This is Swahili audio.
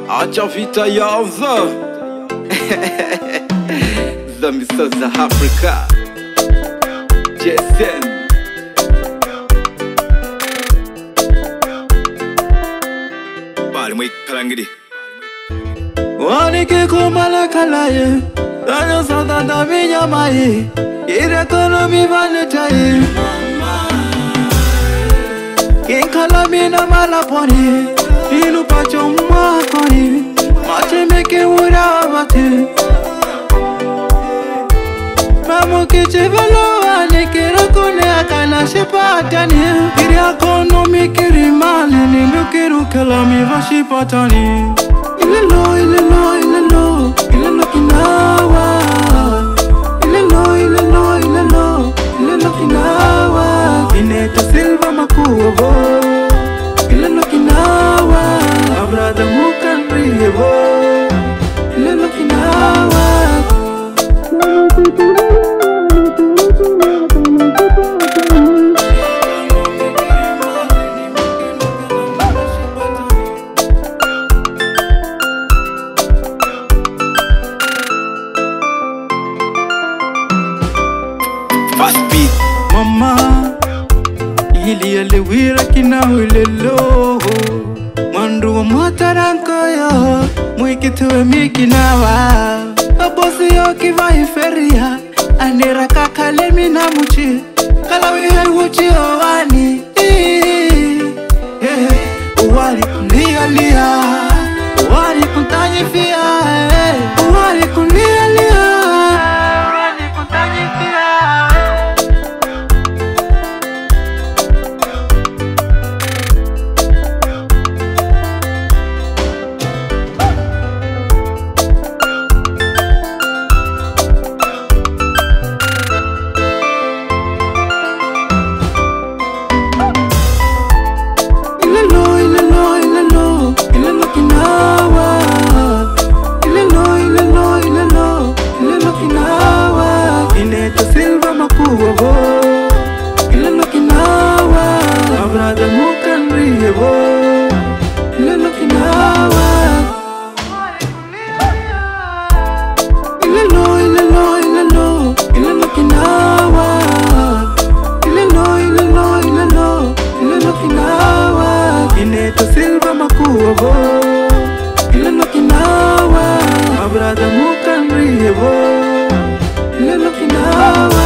Acha vita yaanza. Za misozi za Afrika. Jason Bali mwik kalangidi Wanike kumala kalaye Tanyo satanda minyamaye Ire kono mi vanetaye Kinkala mina malaponi Inu pacho mwakoni Mate meke ura wate Mamu kichivalo Anikira kune akana shipatani Kiri akono mikiri mali Ni mikiru kala mi vashipatani Ilelo, ilelo, ilelo Ilelo kinawa Ilelo, ilelo, ilelo Ilelo kinawa Ineta silva makuwa Ilelo kinawa Abrada mukan riyevo Ilelo kinawa Mama, ili alewira kina ulelo Mandu wa mataranko yo Mwikituwe mikinawa Abosi yo kiva iferia Anira kakale mina muchi Kalawi heruchi owani Uwari kulia lia Uwari kuntanyi fia Uwari kulia lia Uwari kuntanyi fia Ilelo kinawa Abrada mukan riyevo Ilelo kinawa Ilelo, ilelo, ilelo Ilelo kinawa Ilelo, ilelo, ilelo Ilelo kinawa Ineta silva makuwa Ilelo kinawa Abrada mukan riyevo Ilelo kinawa